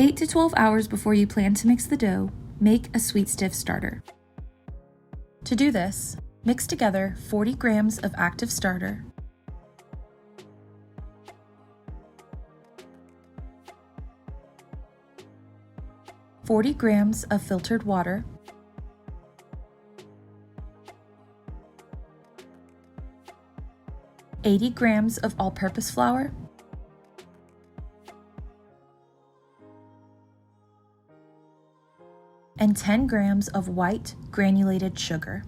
8 to 12 hours before you plan to mix the dough, make a sweet stiff starter. To do this, mix together 40 grams of active starter, 40 grams of filtered water, 80 grams of all-purpose flour, and 10 grams of white granulated sugar.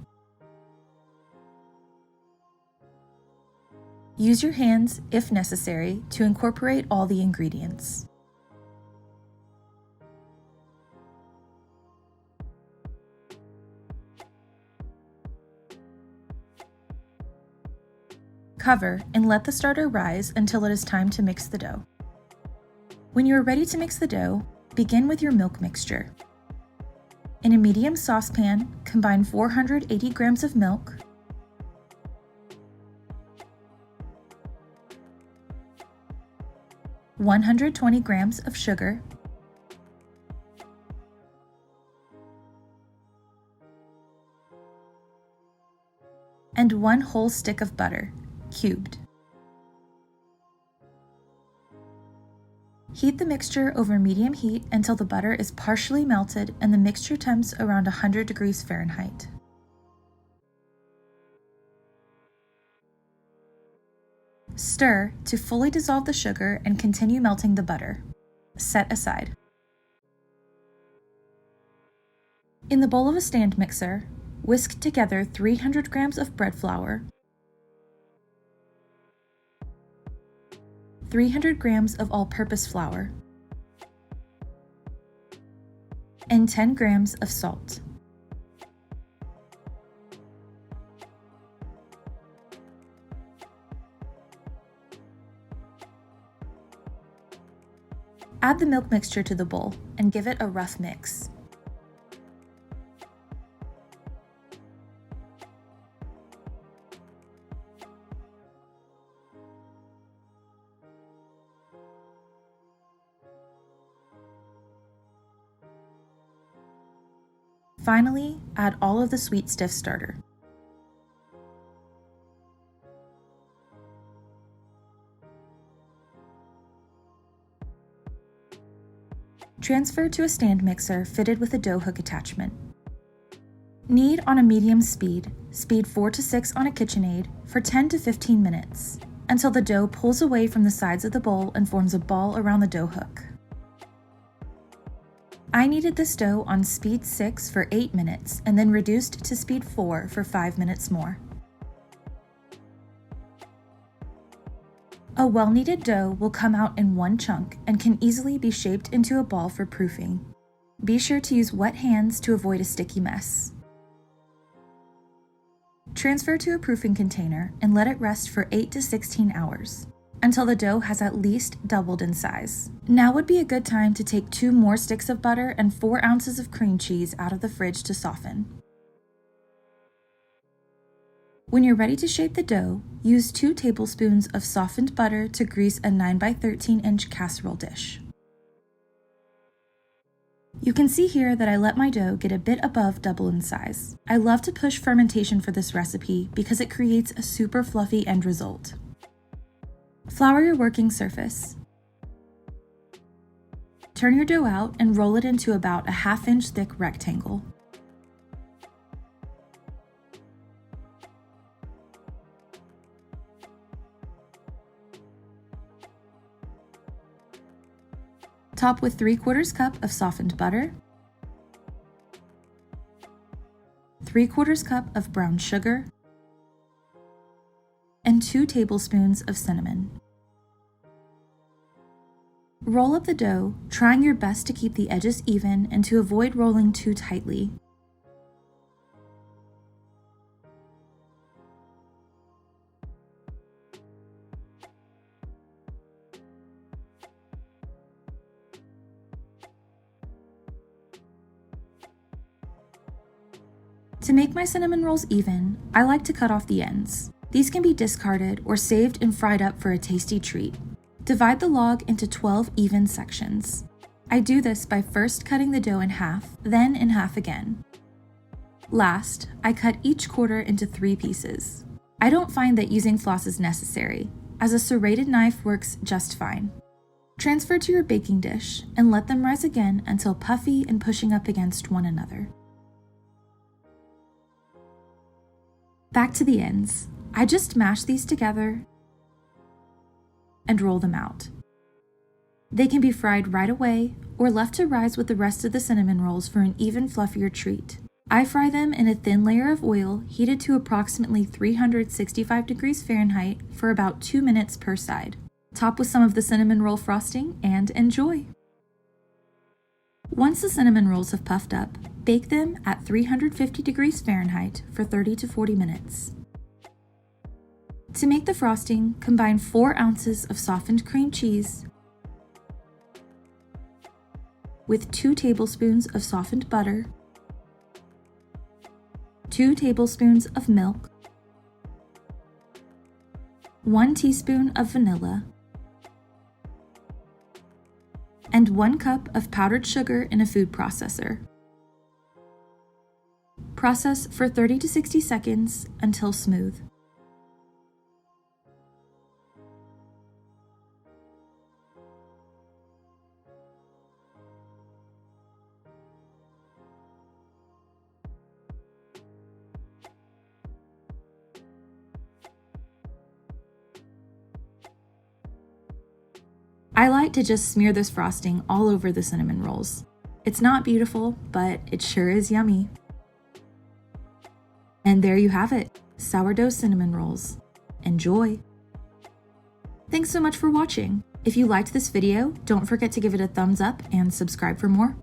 Use your hands, if necessary, to incorporate all the ingredients. Cover and let the starter rise until it is time to mix the dough. When you are ready to mix the dough, begin with your milk mixture. In a medium saucepan, combine 480 grams of milk, (120 grams of sugar, and 1 whole stick of butter, cubed. Heat the mixture over medium heat until the butter is partially melted and the mixture temps around 100 degrees Fahrenheit. Stir to fully dissolve the sugar and continue melting the butter. Set aside. In the bowl of a stand mixer, whisk together 300 grams of bread flour, 300 grams of all-purpose flour, and 10 grams of salt. Add the milk mixture to the bowl and give it a rough mix. Finally, add all of the sweet stiff starter. Transfer to a stand mixer fitted with a dough hook attachment. Knead on a medium speed, speed 4 to 6 on a KitchenAid, for 10 to 15 minutes, until the dough pulls away from the sides of the bowl and forms a ball around the dough hook. I kneaded this dough on speed 6 for 8 minutes and then reduced to speed 4 for 5 minutes more. A well-kneaded dough will come out in one chunk and can easily be shaped into a ball for proofing. Be sure to use wet hands to avoid a sticky mess. Transfer to a proofing container and let it rest for 8 to 16 hours, until the dough has at least doubled in size. Now would be a good time to take 2 more sticks of butter and 4 ounces of cream cheese out of the fridge to soften. When you're ready to shape the dough, use 2 tablespoons of softened butter to grease a 9 by 13 inch casserole dish. You can see here that I let my dough get a bit above double in size. I love to push fermentation for this recipe because it creates a super fluffy end result. Flour your working surface. Turn your dough out and roll it into about a 1/2 inch thick rectangle. Top with 3/4 cup of softened butter, 3/4 cup of brown sugar, and 2 tablespoons of cinnamon. Roll up the dough, trying your best to keep the edges even and to avoid rolling too tightly. To make my cinnamon rolls even, I like to cut off the ends. These can be discarded or saved and fried up for a tasty treat. Divide the log into 12 even sections. I do this by first cutting the dough in half, then in half again. Last, I cut each quarter into 3 pieces. I don't find that using floss is necessary, as a serrated knife works just fine. Transfer to your baking dish and let them rise again until puffy and pushing up against one another. Back to the ends. I just mash these together and roll them out. They can be fried right away or left to rise with the rest of the cinnamon rolls for an even fluffier treat. I fry them in a thin layer of oil heated to approximately 365 degrees Fahrenheit for about 2 minutes per side. Top with some of the cinnamon roll frosting and enjoy! Once the cinnamon rolls have puffed up, bake them at 350 degrees Fahrenheit for 30 to 40 minutes. To make the frosting, combine 4 ounces of softened cream cheese with 2 tablespoons of softened butter, 2 tablespoons of milk, 1 teaspoon of vanilla, and 1 cup of powdered sugar in a food processor. Process for 30 to 60 seconds until smooth. I like to just smear this frosting all over the cinnamon rolls. It's not beautiful, but it sure is yummy. And there you have it, sourdough cinnamon rolls. Enjoy! Thanks so much for watching. If you liked this video, don't forget to give it a thumbs up and subscribe for more.